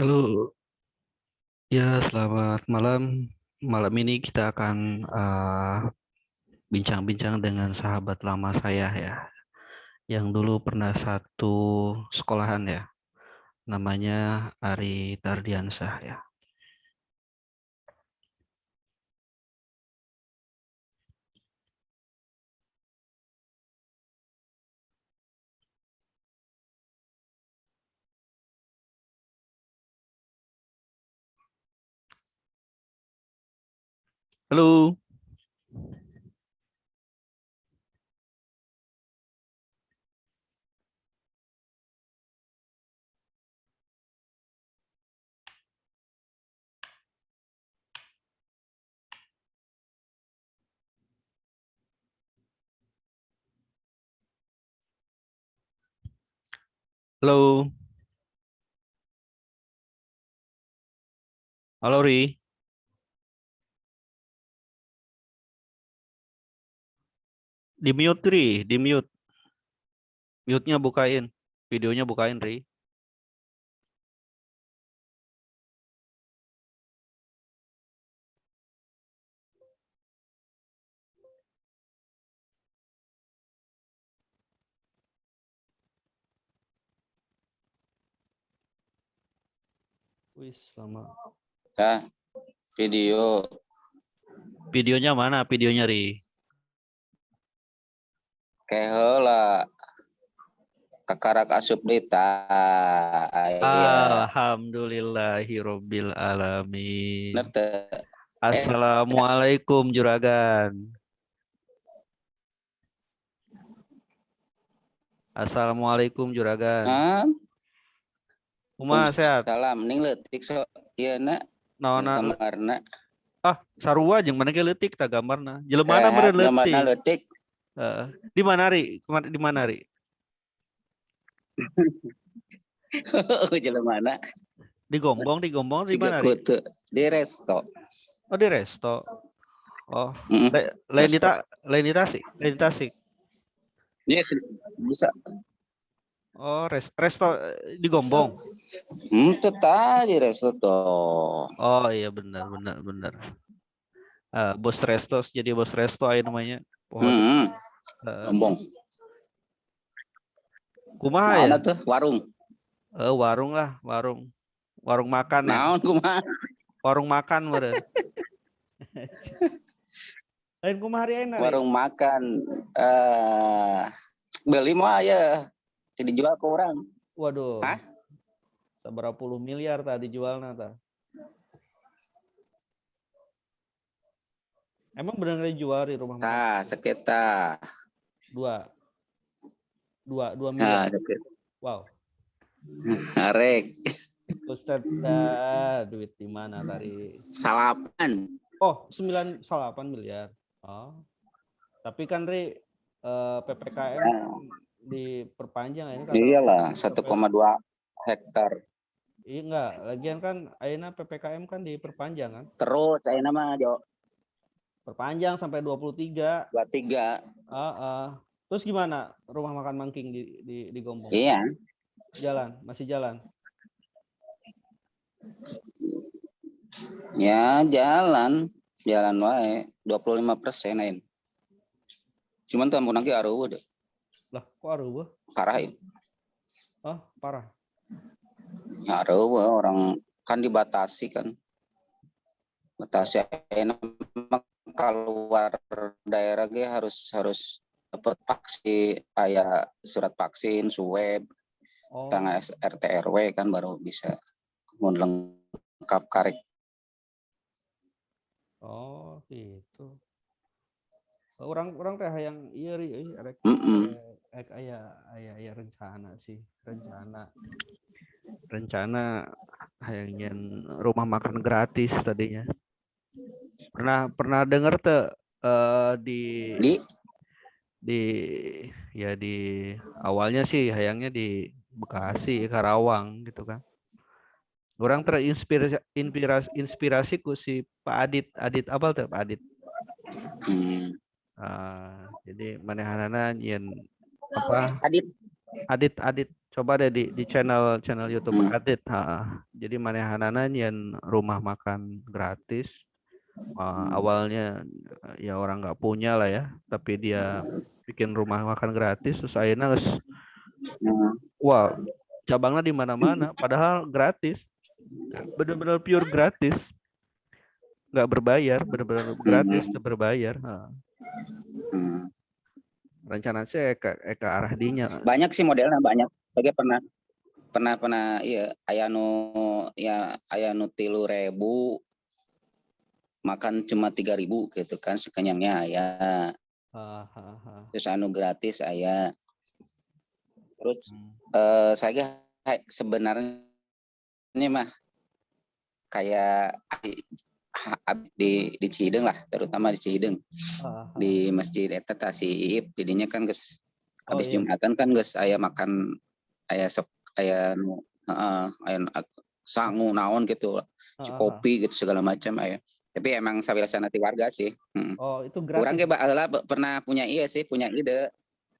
Halo, ya selamat malam. Malam ini kita akan bincang-bincang dengan sahabat lama saya ya, yang dulu pernah satu sekolahan ya, namanya Ari Tardiansyah ya. Halo, halo, halo Ri, di mute Ri, di mute, mute-nya bukain, videonya bukain Ri. Wih, sama. Nah, video Videonya mana? Videonya Ri. kayak heula kakarak asup deta aya Alhamdulillahirobbil alamin. bener teu Assalamualaikum Juragan. Assalamualaikum Juragan. ah Kumaha sehat? salam ning leutik so ieu na Naona kamarna sarua jeung mana ge leutik ta gambarna. Jelemana sehat meureun gambarna leutik. leutik Heeh. Di mana Ri? Di mana Ri? jelemana Di Gombong di siga mana Ri? kutu di resto. Oh di resto. Oh, lain di Resto lain di Tasik, lain di Tasik. yes bisa Oh, resto di Gombong. teu tadi resto toh Oh iya benar benar benar. Bos resto jadi bos resto aya namanya. Pohon. ombong Kumaha ya? naon tuh warung Warung lah, warung. Warung makan ya. naon kumaha Warung makan meureun. Lain kumaha hari ayeuna Ri? warung makan beli mah ya dijual ke orang. Waduh. Hah? Seberapa puluh miliar tadi dijualna tah. Emang benar dijual di rumah makan? Tah, sekitar Dua nah, miliar. sekitar. Wow. Arek Ustad duit di mana tadi? salapan. Oh, 9,8 miliar. Oh. Tapi kan Ri PPKM diperpanjang ini kata Iyalah 1,2 hektar. Iya enggak, lagian kan ayeuna PPKM kan diperpanjang kan? Terus saya nama Jo Perpanjang sampai 23. 23. Terus gimana rumah makan Mangking di Gombong? Iya. Masih jalan. Ya jalan wae 25% lain. Cuman tuh ampun lagi areueuh deh. Lah, kok areueuh? Parah ya. Oh, parah. Ya areueuh orang kan dibatasi kan. Batasi keluar daerah ge harus dapat vaksin kayak surat vaksin, swab, tangan RT RW kan baru bisa mun lengkap karek. Oh, gitu. Orang teh hayang ieu rek aya rencana sih, rencana hayang rumah makan gratis tadinya. Pernah dengar tuh di awalnya sih hayangnya di Bekasi, Karawang gitu kan. Orang terinspirasi ku si Pak Adit apa tuh Pak Adit. Jadi manehanana nyen apa? Adit, coba deh di channel YouTube Hmm. Adit. Jadi manehanana nyen rumah makan gratis. Awalnya ya orang nggak punya lah ya, tapi dia bikin rumah makan gratis. Terus akhirnya Hmm. wah, cabangnya di mana-mana. Padahal gratis, benar-benar pure gratis, nggak berbayar, benar-benar gratis, Hmm. nggak berbayar. Hmm. Rencana saya ke arah dinya. Banyak sih modelnya, banyak. Saya pernah pernah pernah iya aya nu 3.000 makan cuma 3.000 gitu kan sekenyangnya aya. Terus anu gratis aya. Terus saya sebenarnya mah kayak di Cihideung lah, terutama di Cihideung di masjid eta tah si Iip didinya kan geus Oh habis iya. Jumatan kan geus aya makan aya sok aya nu aya sangu naon gitu, kopi gitu segala macam aya. Tapi emang sabilasana ti warga sih. Oh itu Urang gratis. ge baheula pernah punya iya sih, punya ide.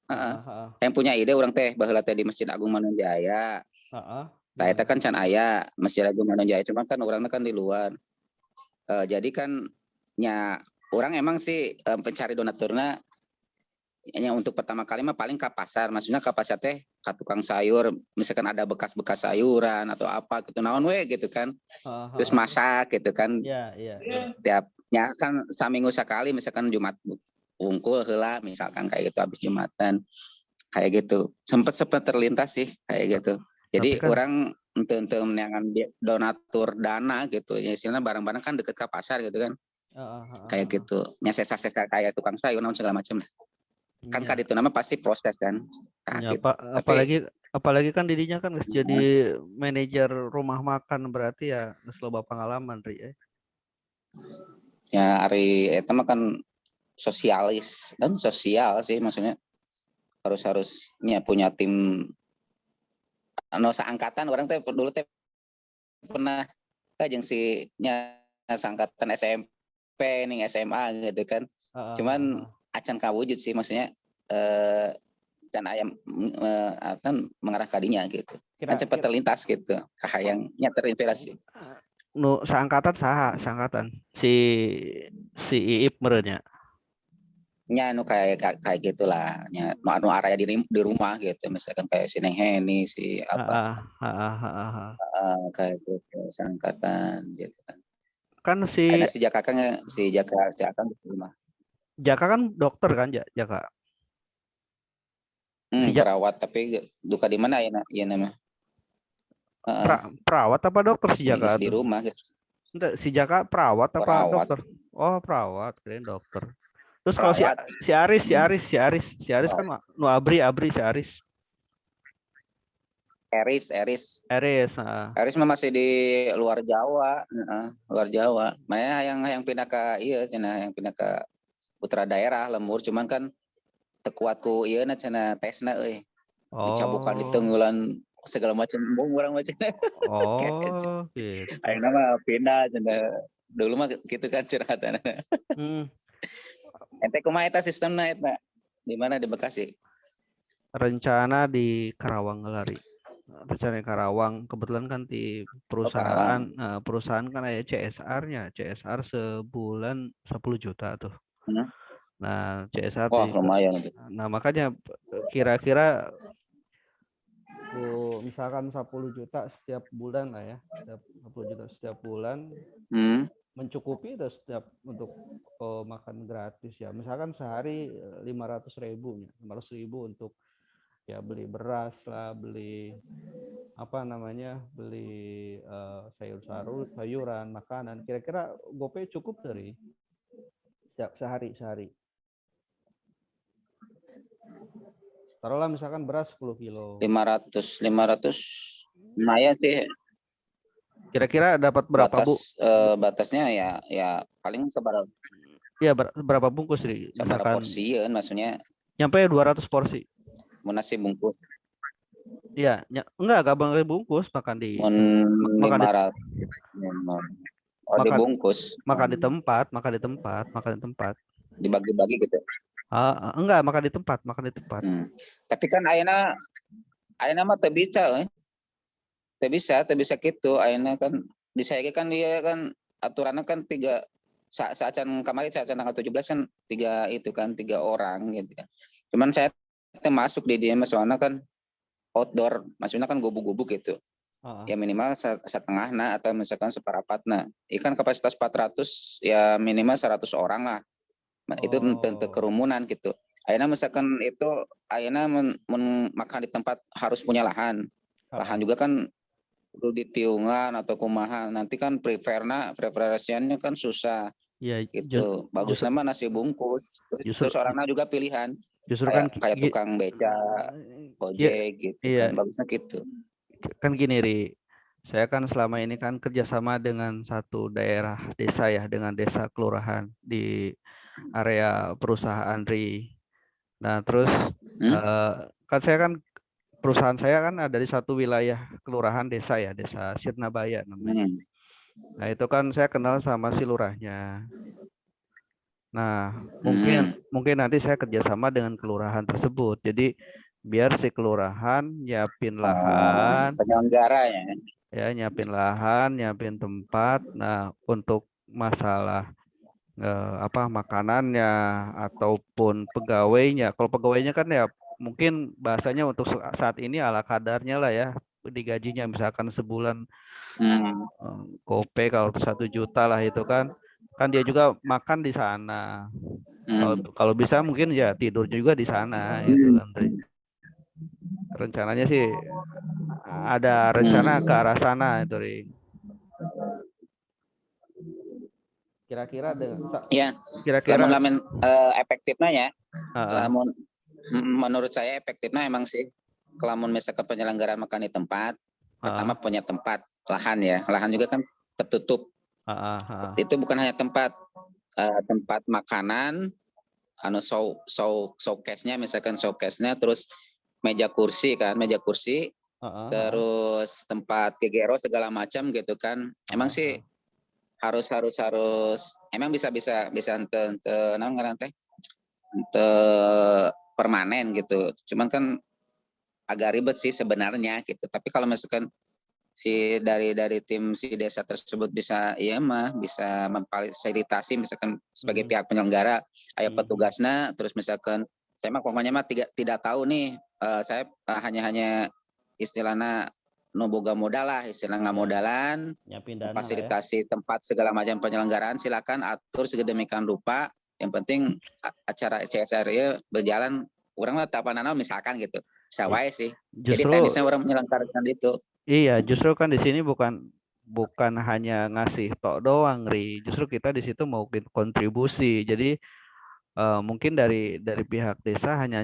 Heeh. Heeh. Yang punya ide urang teh baheula teh di Masjid Agung Manunjaya. Tah eta Gimana? kan can aya Masjid Agung Manunjaya, cuman kan urangna kan di luar. Jadi kan nya orang emang sih pencari donaturna hanya untuk pertama kali mah paling ke pasar, maksudnya ke pasar teh ke tukang sayur, misalkan ada bekas-bekas sayuran atau apa gitu naon we gitu kan, terus masak gitu kan, Ya, ya. tiapnya kan saminggu sekali misalkan Jumat wungkul heula misalkan kayak gitu habis Jumatan kayak gitu, sempet terlintas sih kayak gitu. Tapi Jadi kan orang untuk menangan donatur dana gitu ya, istilahnya barang-barang kan deket ke pasar gitu kan, kayak gitu nya sesa-sesa kayak tukang sayur naon segala macam kan ya, kaditu nama pasti proses kan, nah ya gitu tapi apalagi kan didinya kan geus jadi manajer rumah makan berarti ya geus loba pengalaman Ri. ya Ari itu mah kan sosialis dan sosial sih, maksudnya harusnya punya tim anu seangkatan orang teh dulu teh pernah jeung si nya seangkatan SMP ning SMA gitu kan, cuman acan kawujud sih, maksudnya dan ayam mengarah kadinya gitu kan cepat Kira-kira terlintas gitu kahayangnya terinspirasi nu seangkatan saha seangkatan si Iip merenya. nya nu kayak gitulah nya nu araya di rumah gitu, misalkan kayak si Neng Heni si apa kayak gitu seangkatan gitu kan. Kan Ada si si Jaka kan si Akang di rumah. Jaka kan dokter kan Jaka. Si Perawat tapi duka di mana ya nama perawat apa dokter si Jaka di tuh? rumah gitu. Enggak, si Jaka perawat apa Perawat. dokter? Oh, perawat, keren dokter. Terus kalau Perawat. Si Aris kan nu Abri si Aris. Eris Eris mah masih di luar Jawa, luar Jawa. Makanya yang pindah ke cenah yang pindah ke putra daerah Lemur, cuman kan tekuat ku na cenah tesna euy. Dicabukan di tenggulan segala macam orang macam. Oh, gitu. Ayeuna mah pindah cenah. Dulu mah gitu kan curhatan. Ente kumaha eta sistemna eta? Di mana di Bekasi? Rencana di Karawang lari. Rencana di Karawang, kebetulan kan di perusahaan kan ada CSR-nya. CSR sebulan 10 juta tuh. Nah, CSR Wah, lumayan itu. Nah, makanya kira-kira misalkan 10 juta setiap bulan lah ya. 10 juta setiap bulan. Mencukupi itu setiap untuk makan gratis ya. Misalkan sehari 500.000 untuk ya beli beras lah, beli apa namanya, beli sayuran, makanan. Kira-kira GoPay cukup dari sehari. Taruhlah misalkan beras 10 kilo. 500 lumayan sih. Kira-kira dapat berapa batasnya ya paling seberapa? Iya, berapa bungkus nih? Seberapa porsi ya, maksudnya? Nyampe 200 porsi. Mau nasi bungkus? Iya, enggak bungkus, makan di 500. Dibungkus. Makan di tempat. Dibagi-bagi gitu. Enggak, makan di tempat. Tapi kan ayeuna mah teu bisa, teu bisa gitu. Ayeuna kan disaiki kan dia kan aturannya kan 3 saacan kemarin saacan tanggal 17 kan 3 orang gitu kan. Cuman saya masuk di dia soalnya kan outdoor, maksudnya kan gubuk-gubuk gitu. Ya minimal setengah atau misalkan seperempatna. Ikan kapasitas 400 ya minimal 100 orang lah. Itu tentu kerumunan gitu. Ayeuna misalkan itu ayeuna makan di tempat harus punya lahan. Lahan juga kan perlu ditiungan atau kumaha. Nanti kan preferensinya kan susah. Iya, Gitu. Bagusnya mah nasi bungkus. Terus orangnya juga pilihan. Justru kan Kayak tukang beca, ojek gitu kan. Iya, Bagusnya gitu. kan gini Ri, saya kan selama ini kan kerjasama dengan satu daerah desa ya, dengan desa kelurahan di area perusahaan Ri. Nah terus kan saya kan perusahaan saya kan ada di satu wilayah kelurahan desa ya, desa Sirnabaya namanya. Nah itu kan saya kenal sama si lurahnya. Nah mungkin nanti saya kerjasama dengan kelurahan tersebut. Jadi biar si kelurahan nyiapin lahan, penyelenggara ya. nyiapin lahan, nyiapin tempat. Nah untuk masalah makanannya ataupun pegawainya. Kalau pegawainya kan ya mungkin bahasanya untuk saat ini ala kadarnya lah ya, digajinya misalkan sebulan gope kalau 1 juta lah itu kan dia juga makan di sana. Kalau bisa mungkin ya tidur juga di sana itu kan. Rencananya sih ada rencana ke arah sana itu Ri. Kira-kira ya lamun efektifnya ya lamun menurut saya efektifnya emang sih kelamun misalkan penyelenggaraan makan di tempat pertama punya tempat lahan ya, lahan juga kan tertutup. Itu bukan hanya tempat makanan showcase-nya misalkan showcase-nya, terus meja kursi terus tempat kegero segala macam gitu kan. Emang sih harus emang bisa permanen gitu. Cuman kan agak ribet sih sebenarnya gitu. Tapi kalau misalkan dari tim si desa tersebut bisa bisa memfasilitasi misalkan sebagai pihak penyelenggara aya petugasnya, terus misalkan saya mah pokoknya mah tidak tahu nih, saya hanya istilahnya boga modal lah, istilahnya modalan, fasilitasi tempat segala macam penyelenggaraan, silakan atur sedemikian rupa. Yang penting acara CSR berjalan, orang mah tapanana misalkan gitu. Sawai sih. Jadi teknisnya orang menyelenggarakan itu. Iya, justru kan di sini bukan hanya ngasih tok doang, Ri. Justru kita di situ mau kontribusi. Jadi mungkin dari pihak desa hanya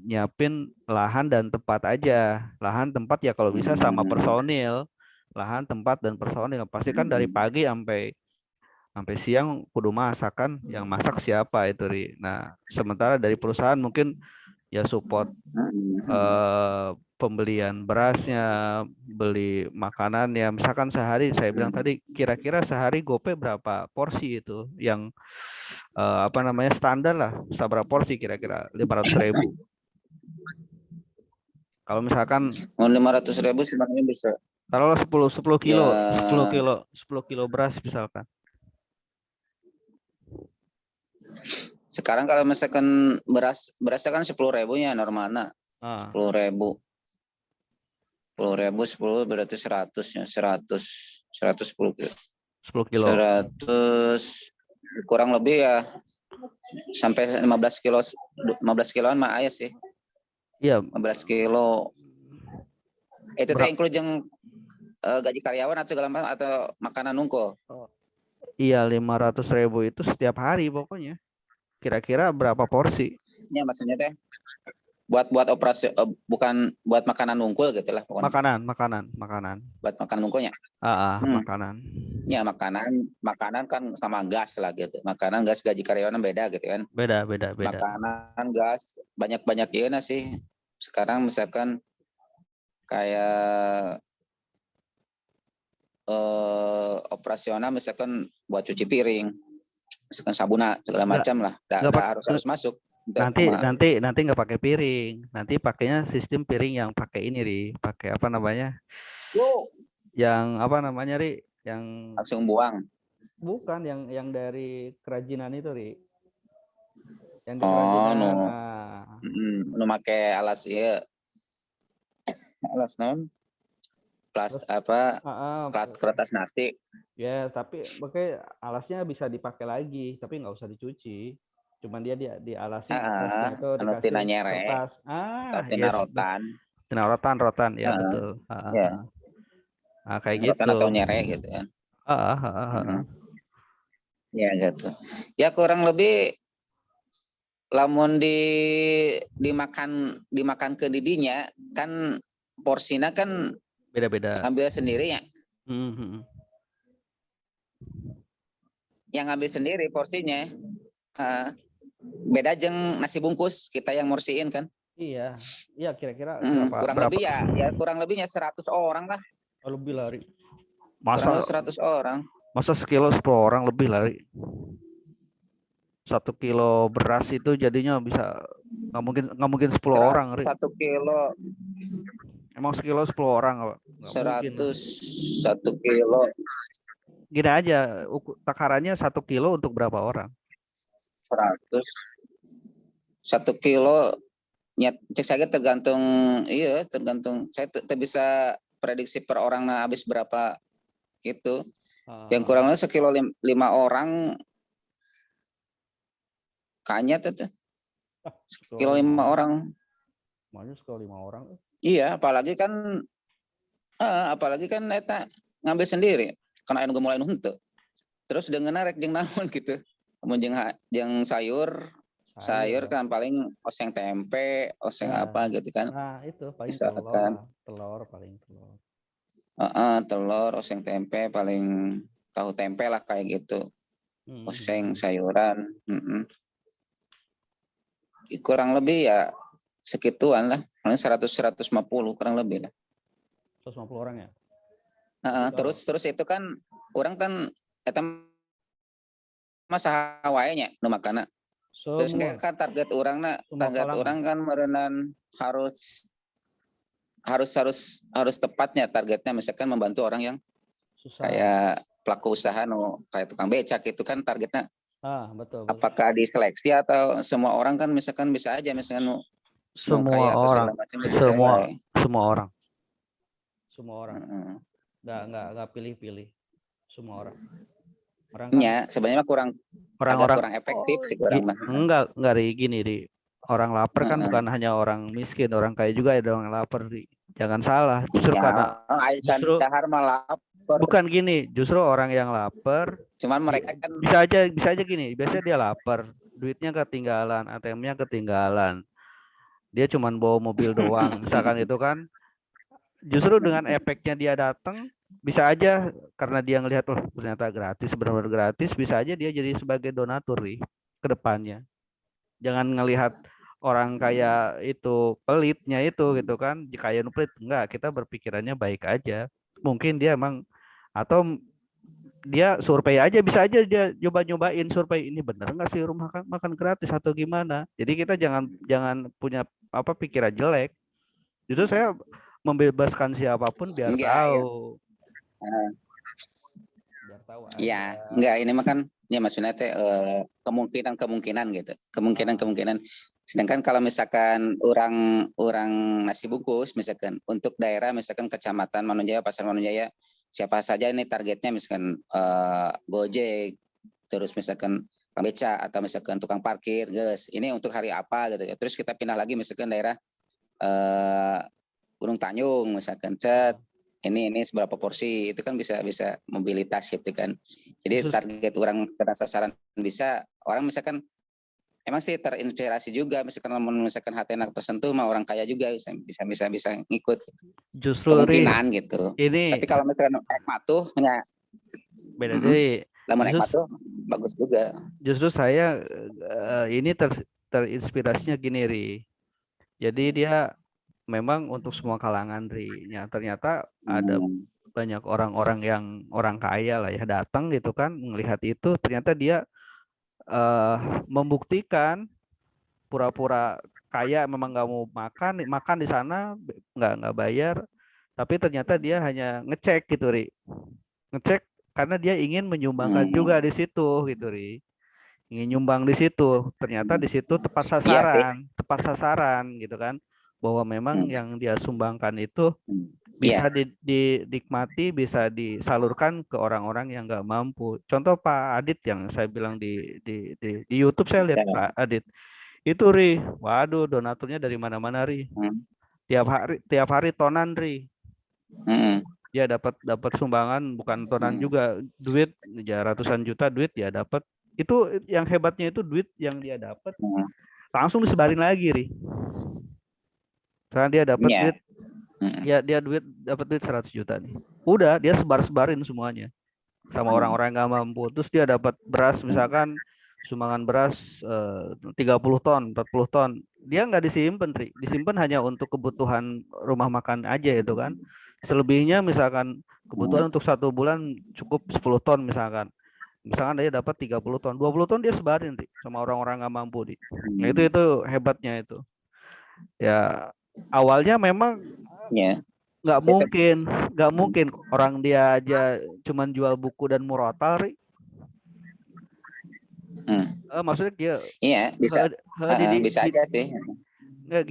nyiapin lahan dan tempat aja. Lahan tempat ya kalau bisa sama personil. Lahan tempat dan personil. Pasti kan dari pagi sampai siang kudu masak kan. Yang masak siapa itu, Ri. Nah, sementara dari perusahaan mungkin ya support pembelian berasnya, beli makanan ya. Misalkan sehari saya bilang tadi kira-kira sehari gope berapa porsi itu yang standar lah, seberapa porsi kira-kira 500.000. Kalau misalkan 500.000 sebenarnya bisa. Taruhlah 10 kilo, ya. 10 kilo beras misalkan. Sekarang kalau misalkan berasnya kan 10.000 ya normalnya. 10.000 10 berarti 100 ya, 110 kilo. 10 kilo. 100 kurang lebih ya sampai 15 kiloan mah aya sih. Iya. 15 kilo. Itu teh include yang gaji karyawan atau segala macam atau makanan nungko? Iya, 500.000 itu setiap hari pokoknya. Kira-kira berapa porsi? Ya maksudnya teh buat operasi bukan buat makanan nungkul gitu lah pokoknya. Makanan. Buat makanan nungkulnya. Makanan. Ya makanan kan sama gas lah gitu. Makanan gas gaji karyawan beda gitu kan. Beda. Makanan gas banyak ya sih. Sekarang misalkan kayak operasional misalkan buat cuci piring, misalkan sabuna segala macam lah, harus masuk. Nanti nggak pakai piring. Nanti pakainya sistem piring yang pakai ini, Ri. Pakai apa namanya? Yang apa namanya, Ri? Yang langsung buang. bukan yang dari kerajinan itu, Ri. Yang di kerajinan. Nu make alas ya. Alas non. Kertas nasi. Ya, tapi pakai alasnya bisa dipakai lagi, tapi nggak usah dicuci. Cuman dia dialasin alasnya itu dikasih kertas. Yes. Rotan, ya betul. Ya. Nah, kayak rotan gitu. Atau nyere gitu kan. Ya gitu. Ya kurang lebih lamun dimakan ke didinya kan porsinya kan beda-beda. Ambil sendiri ya. Yang ambil sendiri porsinya. Beda jeng nasi bungkus kita yang mursiin kan. Iya kira-kira kurang lebih ya kurang lebihnya 100 orang lah. Lebih lari. Masa 100 orang. Masa sekilo 10 orang lebih lari. 1 kilo beras itu jadinya bisa nggak mungkin 10 orang. 1 kilo. Emang sekilo 10 orang. 100 1 kilo. Gini aja, takarannya 1 kilo untuk berapa orang? 100. 1 kilo cek saya tergantung saya bisa prediksi per orang habis berapa gitu. Yang kurangnya sekilo 5 orang kayaknya tuh. Sekilo 5 orang. Makanya sekilo 5 orang. Iya, apalagi kan eta ngambil sendiri. Karena anu mulai henteu. Terus dengan rek jeung naon gitu. Mun jeung sayur kan paling oseng tempe, oseng apa gitu kan. Nah, itu paling telur paling telur. Telur, oseng tempe paling tahu tempe lah kayak gitu. Oseng sayuran. Kurang lebih ya segituan lah. Paling 100-150 kurang lebih lah. 150 orang ya? Terus itu kan orang kan eta masa wae nu makana. Terus kan target orang kan merenan harus tepatnya targetnya, misalkan membantu orang yang susah. Kayak pelaku usaha kayak tukang becak itu kan targetnya. Betul. Apakah diseleksi atau semua orang kan misalkan bisa aja misalkan semua orang. Nggak pilih-pilih. Semua orang. Ya, sebenarnya kurang efektif sih kurang mah. Enggak gini, Ri. Orang lapar kan bukan hanya orang miskin, orang kaya juga ada orang lapar, Ri. Jangan salah. Justru bukan gini, justru orang yang lapar. Cuman mereka kan bisa aja gini, biasanya dia lapar, duitnya ketinggalan, ATM-nya ketinggalan. Dia cuma bawa mobil doang, misalkan itu kan. Justru dengan efeknya dia datang, bisa aja karena dia ngelihat ternyata gratis, benar-benar gratis, bisa aja dia jadi sebagai donatur nih ke depannya. Jangan ngelihat orang kayak itu pelitnya itu gitu kan, kayak pelit, enggak, kita berpikirannya baik aja. Mungkin dia emang atau dia survei aja, bisa aja dia nyobain survei ini bener nggak sih rumah makan gratis atau gimana. Jadi kita jangan punya pikiran jelek. Justru saya membebaskan siapapun biar tahu. Biar tahu aja. Ya, enggak, ini mah kan ya maksudnya kemungkinan gitu. Kemungkinan. Sedangkan kalau misalkan orang nasi bungkus misalkan untuk daerah misalkan Kecamatan Manunjaya, Pasar Manunjaya, siapa saja ini targetnya misalkan Gojek, terus misalkan beca atau misalkan tukang parkir, guys. Ini untuk hari apa gitu. Terus kita pindah lagi misalkan daerah Gunung Tanjung misalkan ini seberapa porsi, itu kan bisa mobilitas gitu kan. Jadi target orang kena sasaran bisa orang misalkan emang sih terinspirasi juga misalkan hati anak tersentuh mah orang kaya juga bisa ngikut. Justru kemungkinan gitu. Tapi kalau misalkan ekmatuh ya beda deh. Lamun ekmatuh bagus juga. Justru saya ini terinspirasinya gini, Ri. Jadi dia memang untuk semua kalangan, Ri. Ya, ternyata ada banyak orang-orang yang orang kaya lah ya datang gitu kan, melihat itu ternyata dia membuktikan pura-pura kaya, memang nggak mau makan di sana, nggak bayar, tapi ternyata dia hanya ngecek gitu, Ri. Ngecek karena dia ingin menyumbangkan juga di situ gitu, Ri. Ingin nyumbang di situ, ternyata di situ tepat Iya sih. sasaran gitu kan, bahwa memang yang dia sumbangkan itu Iya. bisa dinikmati, bisa disalurkan ke orang-orang yang nggak mampu. Contoh Pak Adit yang saya bilang di YouTube, saya lihat Pak Adit itu, Ri, waduh, donaturnya dari mana-mana, Ri. Tiap hari tonan, Ri. Dia dapat sumbangan, bukan tonan juga, duit ya ratusan juta duit ya dapat. Itu yang hebatnya, itu duit yang dia dapat langsung disebarin lagi, Ri. Karena dia dapat duit, ya dia dapat duit 100 juta nih. Udah dia sebarin semuanya sama orang-orang yang nggak mampu. Terus dia dapat beras, misalkan sumbangan beras 30 ton, 40 ton. Dia nggak disimpan, Ri. Disimpan hanya untuk kebutuhan rumah makan aja itu kan. Selebihnya misalkan kebutuhan untuk 1 bulan cukup 10 ton misalkan. Misalkan dia dapat 30 ton, 20 ton dia sebarin, Ri, sama orang-orang nggak mampu, Ri. Nah, itu hebatnya itu. Ya awalnya memang nggak mungkin orang dia aja cuman jual buku dan murotal, Ri. Maksudnya dia bisa bisa aja sih. Nggak,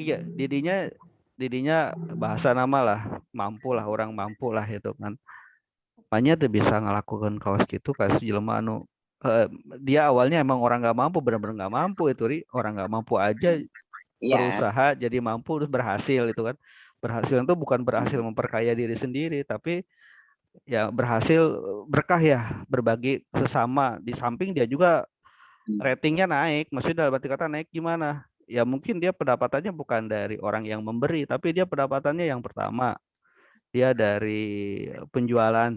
didinya bahasa nama lah, mampu lah, orang mampu lah itu kan. Makanya tuh bisa ngelakukan kaos gitu, kayak jelema anu dia awalnya emang orang nggak mampu, benar-benar nggak mampu itu, Ri. Orang nggak mampu aja berusaha jadi mampu, terus berhasil itu kan. Berhasil itu bukan berhasil memperkaya diri sendiri, tapi ya berhasil berkah ya, berbagi sesama. Di samping dia juga ratingnya naik. Maksudnya dalam arti kata naik gimana? Ya mungkin dia pendapatannya bukan dari orang yang memberi, tapi dia pendapatannya yang pertama dia dari penjualan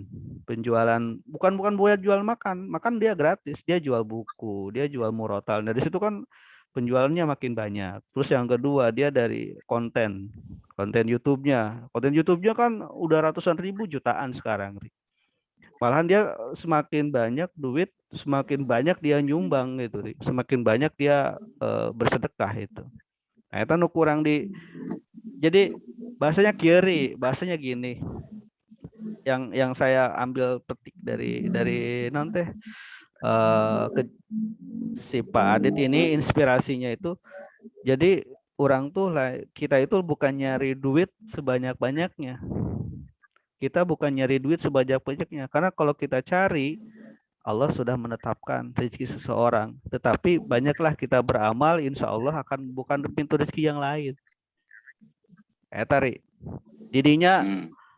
bukan buat jual makan dia gratis, dia jual buku, dia jual murotal. Dari situ kan penjualannya makin banyak. Terus yang kedua dia dari konten YouTube-nya kan udah ratusan ribu, jutaan sekarang. Malahan dia semakin banyak duit, semakin banyak dia nyumbang gitu, semakin banyak dia bersedekah itu. Nah, itu nu kurang jadi bahasanya kiri, bahasanya gini. Yang saya ambil petik dari nanti si Pak Adit ini, inspirasinya itu, jadi orang tuh lah, kita itu bukan nyari duit sebanyak-banyaknya. Kita bukan nyari duit sebanyak-banyaknya, karena kalau kita cari, Allah sudah menetapkan rezeki seseorang. Tetapi banyaklah kita beramal, insya Allah akan bukan pintu rezeki yang lain. Tari. Didinya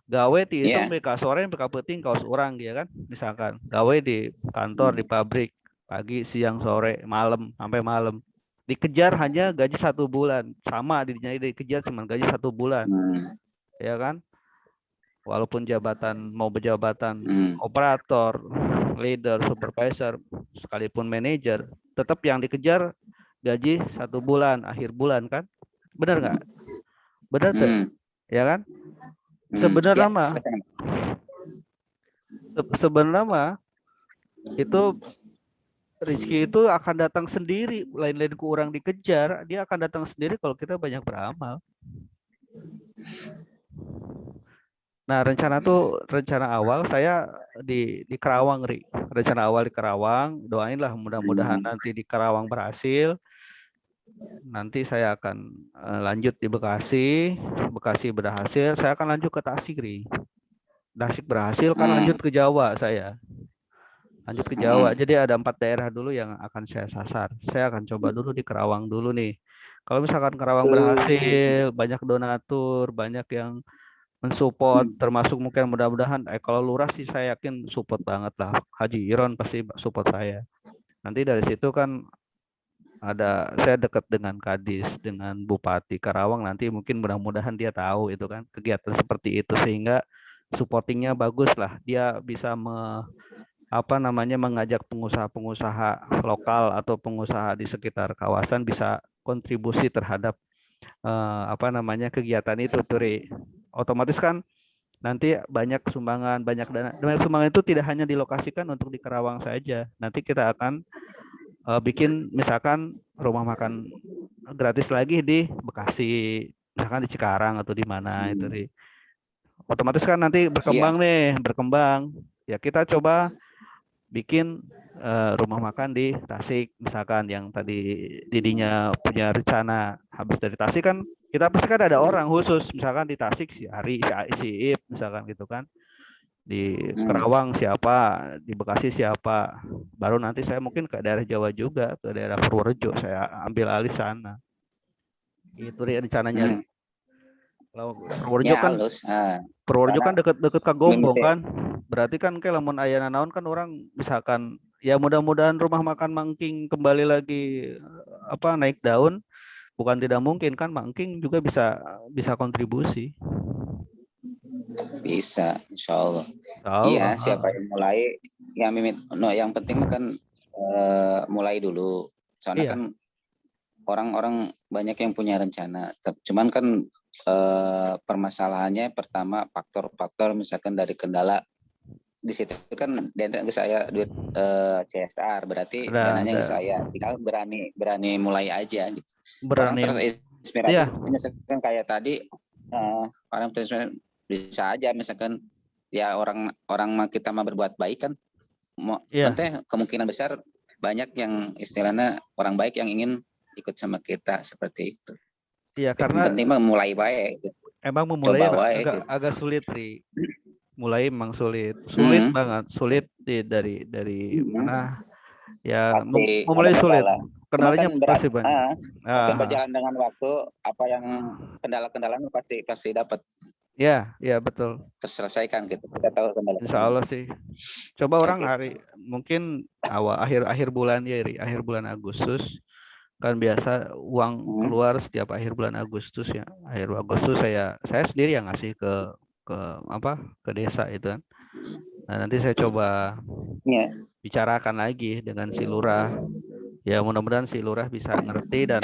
gawe ti iseng beka sore beka penting kaos orang dia kan. Misalkan gawe di kantor, di pabrik, pagi, siang, sore, malam, sampai malam. Dikejar hanya gaji 1 bulan. Sama didinya dikejar cuma gaji 1 bulan. Ya kan? Walaupun mau berjabatan operator, leader, supervisor, sekalipun manajer, tetap yang dikejar gaji 1 bulan, akhir bulan kan? Benar nggak? Benar tuh, ya kan? Sebenarnya mah itu rezeki itu akan datang sendiri, lain-lain ke orang dikejar, dia akan datang sendiri kalau kita banyak beramal. Nah, rencana awal saya di Kerawang, Ri. Rencana awal di Kerawang, doainlah mudah-mudahan nanti di Kerawang berhasil. Nanti saya akan lanjut di Bekasi berhasil, saya akan lanjut ke Tasik, Ri. Tasik berhasil kan lanjut ke Jawa saya. Lanjut ke Jawa. Jadi ada 4 daerah dulu yang akan saya sasar. Saya akan coba dulu di Kerawang dulu nih. Kalau misalkan Kerawang berhasil, banyak donatur, banyak yang mensupport, termasuk mungkin mudah-mudahan kalau lurah sih saya yakin support banget lah. Haji Iron pasti support saya. Nanti dari situ kan saya dekat dengan Kadis, dengan Bupati Karawang, nanti mungkin mudah-mudahan dia tahu itu kan kegiatan seperti itu, sehingga supportingnya bagus lah. Dia bisa mengajak pengusaha-pengusaha lokal atau pengusaha di sekitar kawasan bisa kontribusi terhadap kegiatan itu, Turi. Otomatis kan nanti banyak sumbangan, banyak dana. Dan sumbangan itu tidak hanya dilokasikan untuk di Karawang saja. Nanti kita akan bikin misalkan rumah makan gratis lagi di Bekasi, misalkan di Cikarang atau di mana itu di otomatis kan nanti Iya. berkembang. Ya kita coba bikin rumah makan di Tasik misalkan yang tadi Didinya punya rencana habis dari Tasik kan kita pasti kan ada orang khusus misalkan di Tasik si Ari, si Ip misalkan gitu kan. Di Kerawang siapa, di Bekasi siapa. Baru nanti saya mungkin ke daerah Jawa juga, ke daerah Purworejo saya ambil alih sana. Itu rencananya. Kalau Purworejo Ya kan halus. Purworejo Karena kan deket-deket ke Gombong mimiti. kan. Berarti kan kayak lamun aya naon kan orang misalkan ya mudah-mudahan rumah makan Mangking kembali lagi naik daun. Bukan tidak mungkin kan Mangking juga bisa bisa kontribusi. Bisa, insya Allah. Allah. Iya, siapa yang mulai, yang mimit, no, yang penting kan mulai dulu. Soalnya Iya. kan orang-orang banyak yang punya rencana. Cuman kan permasalahannya pertama faktor-faktor misalkan dari kendala di situ kan dana ke saya duit CSR berarti dananya ke Ada. saya. Tinggal berani mulai aja gitu. Orang Berani. terinspirasi Iya. misalkan kayak tadi orang terinspirasi bisa aja misalkan ya orang kita mau berbuat baik kan Iya. kemungkinan besar banyak yang istilahnya orang baik yang ingin ikut sama kita seperti itu. Iya Yang karena penting mah mulai baik gitu. emang memulai Coba baik agak gitu. agak sulit Ri. Mulai memang sulit banget, sulit dari mana ya Pasti ada memulai sulit. kendala. Cuma Kendalanya kan pasti banyak. makin Ah, berjalan dengan waktu apa yang kendala-kendalanya pasti dapat ya, ya betul. terselesaikan gitu. Kita tahu Insya kendala-kendala Allah sih. Coba kayak orang gitu. mungkin akhir bulan ya, Ri, akhir bulan Agustus kan biasa uang keluar setiap akhir bulan Agustus ya. Akhir Agustus saya sendiri yang ngasih ke ke desa itu kan. Nah, nanti saya coba Ya. bicarakan lagi dengan si lurah. Ya mudah-mudahan si lurah bisa ngerti dan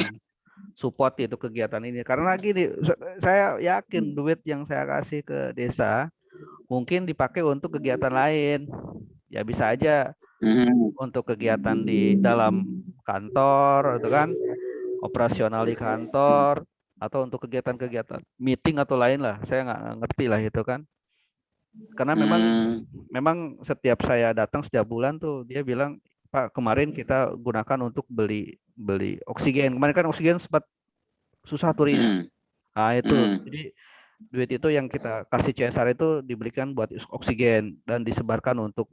support itu kegiatan ini. Karena gini, saya yakin duit yang saya kasih ke desa mungkin dipakai untuk kegiatan lain. Ya bisa aja untuk kegiatan di dalam kantor, itu kan operasional di kantor, atau untuk kegiatan-kegiatan meeting atau lain lah. Saya nggak ngerti lah itu kan. Karena memang setiap saya datang setiap bulan tuh dia bilang Pak kemarin kita gunakan untuk beli oksigen. Kemarin kan oksigen sempat susah tuh ya. Nah itu jadi duit itu yang kita kasih CSR itu diberikan buat oksigen dan disebarkan untuk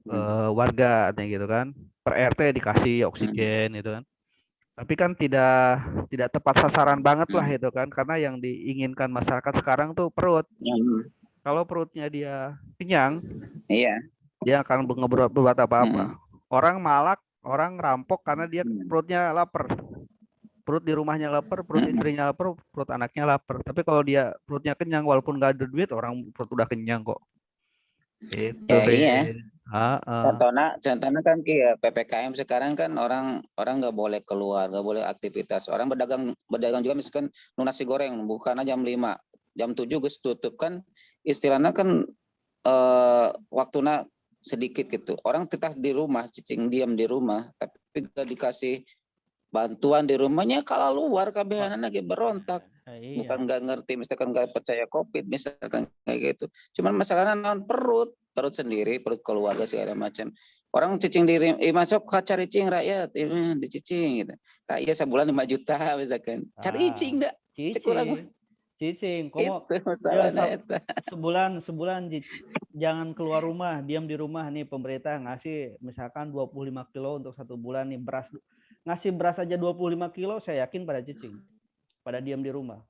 warga artinya gitu kan. Per RT dikasih oksigen itu kan. Tapi kan tidak tepat sasaran banget lah itu kan karena yang diinginkan masyarakat sekarang tuh perut. Kalau perutnya dia kenyang, dia akan berbuat apa-apa. Orang malak, orang rampok karena dia perutnya lapar. Perut di rumahnya lapar, perut istrinya lapar, perut anaknya lapar. Tapi kalau dia perutnya kenyang, walaupun nggak ada duit, orang perut udah kenyang kok. Itu Ya iya. Contohnya kan PPKM sekarang kan orang nggak boleh keluar, nggak boleh aktivitas. Orang berdagang juga misalkan nasi goreng bukan jam 5, jam 7 guys tutup kan istilahnya kan waktunya sedikit gitu. Orang tetap di rumah, cicing diam di rumah, tapi gak dikasih bantuan di rumahnya kalau luar kabehanan lagi berontak. Bukan nggak ngerti misalkan nggak percaya COVID misalkan kayak gitu. Cuman masalahnya non perut sendiri, perut keluarga segala macam. Orang cicing diri masuk cari cing rakyat, dicicing gitu. Tak iya sebulan 5 juta misalkan. Cari cing enggak? Cicing, komo ya sebulan jangan keluar rumah, diam di rumah nih pemerintah ngasih misalkan 25 kilo untuk 1 bulan nih beras. Ngasih beras aja 25 kilo saya yakin pada cicing. Pada diam di rumah.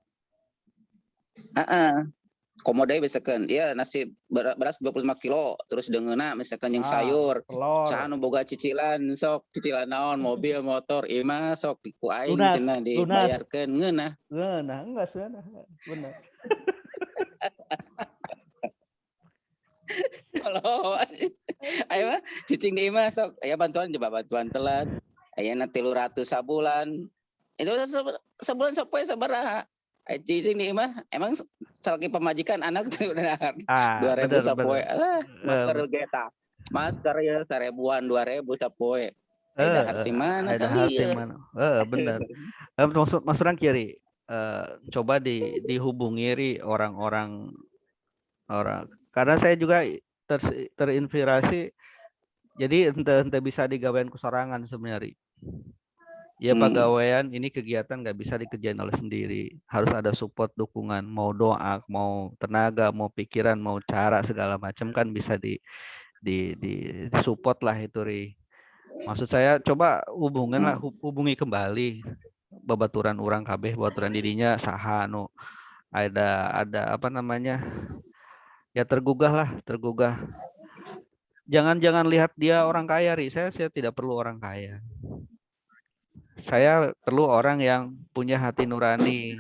Komodai misalkan ya nasi beras 25 kilo terus dengeuna misalkan yang sayur saha boga cicilan sok cicilan naon mobil motor ima sok ku aing cenah dibayarkeun ngeunah enggak seunah benar. kalau ayo cicing di ima sok aya bantuan coba bantuan telat aya na 300 sabulan itu sebulan sapoe sabaraha cicing di imah emang salaki pemajikan anak tuh udah 2.000 sapoe masker geta masker ya 1.000-an 2.000 sapoe Ada arti mana ada kali arti ya? mana? Benar. Maksudnya kiri. Coba dihubungi ri orang-orang karena saya juga terinspirasi. Jadi ente bisa digawain kesorangan sebenarnya. Ya pegawaian ini kegiatan nggak bisa dikerjain oleh sendiri. Harus ada support, dukungan, mau doa, mau tenaga, mau pikiran, mau cara segala macam kan bisa di support lah itu ri. Maksud saya coba hubungi kembali babaturan orang kabeh, babaturan dirinya saha nu ada apa namanya? Ya tergugah. Jangan lihat dia orang kaya ri. Saya tidak perlu orang kaya. Saya perlu orang yang punya hati nurani.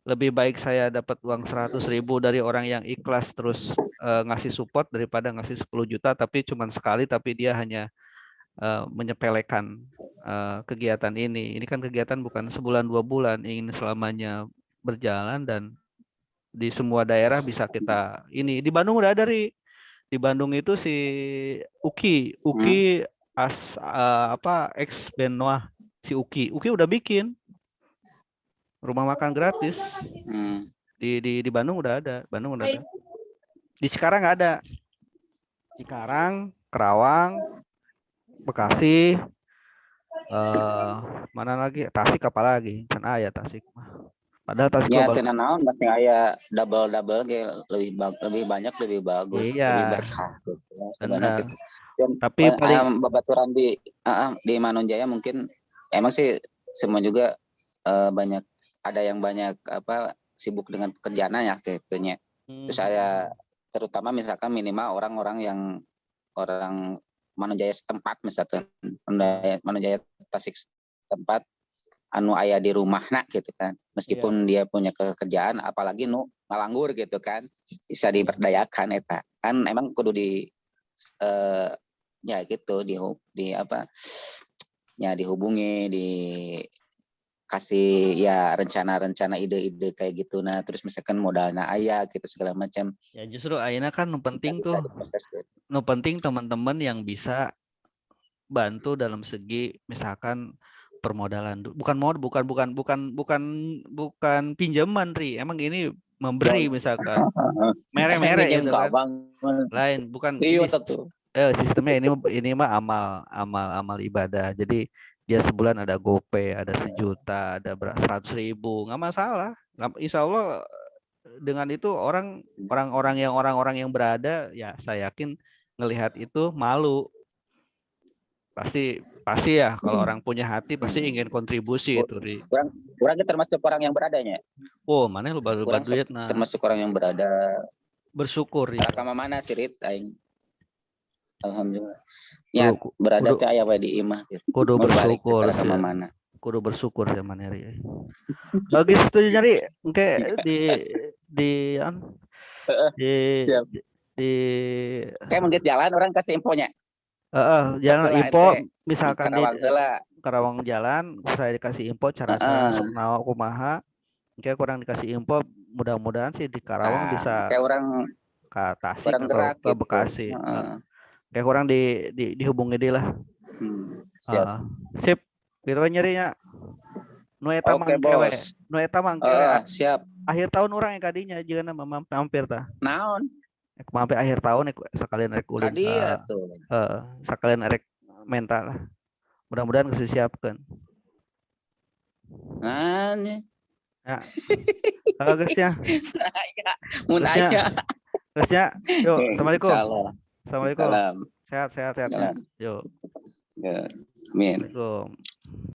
Lebih baik saya dapat uang 100.000 dari orang yang ikhlas terus ngasih support daripada ngasih 10 juta tapi cuma sekali tapi dia hanya menyepelekan kegiatan ini. Ini kan kegiatan bukan sebulan 2 bulan, ingin selamanya berjalan dan di semua daerah bisa kita ini. Di Bandung udah ada di Bandung itu si Uki ex Benoah si Uki udah bikin rumah makan gratis di Bandung udah ada. Di Cikarang nggak ada. Cikarang, Kerawang, Bekasi, mana lagi? Tasik apalagi? Kan ya Tasik. Padahal Tasik ya tenan naon mesti aya double ge lebih banyak lebih bagus, iya, lebih berkah gitu. Benar. Gitu. Dan Tapi paling babaturan di Manunjaya mungkin emang sih semua juga banyak ada yang banyak sibuk dengan pekerjaan ya tentunya. Terus saya terutama misalkan minimal orang-orang yang orang Manunjaya setempat misalkan Manunjaya Tasik setempat anu aya di rumah gitu kan meskipun dia punya pekerjaan apalagi ngalanggur gitu kan bisa diberdayakan eta kan emang kudu ya gitu dihubungi dikasih ya rencana-rencana ide-ide kayak gitu nah terus misalkan modalnya aya gitu segala macam ya justru ayeuna kan nu penting tuh teman-teman yang bisa bantu dalam segi misalkan permodalan bukan pinjaman ri emang ini memberi misalkan mere-mere gitu kan lain bukan ini sistemnya ini mah amal ibadah jadi dia sebulan ada GoPay ada 1 juta ada 100.000 nggak masalah insya Allah dengan itu orang-orang yang berada ya saya yakin ngelihat itu malu pasti ya kalau orang punya hati pasti ingin kontribusi itu ri. Orang termasuk orang yang beradanya. Mana lu baru duit nah. Termasuk orang yang berada. Bersyukur ya. Kama mana sih Rit aing. Alhamdulillah. Ya berada teh aya we di imah gitu. Kudu bersyukur sih. Kudu bersyukur ya mana ri. Lagi setuju nyari engke di kayak menggeus jalan orang kasih infonya. Jalan info misalkan di Karawang jalan saya dikasih info cara masuk nawa kumaha kayak kurang dikasih info mudah-mudahan sih di Karawang bisa kayak orang ke Tasik atau ke Bekasi kayak kurang dihubungi deh lah sip gitu nyerinya nu eta mangkewe siap akhir tahun orang yang kadinya juga nama mampir tah naon mampir akhir tahun sekalian rek ulin sekalian rek mental lah mudah-mudahan kasih siapkan ya guysnya yuk assalamualaikum sehat yuk amin.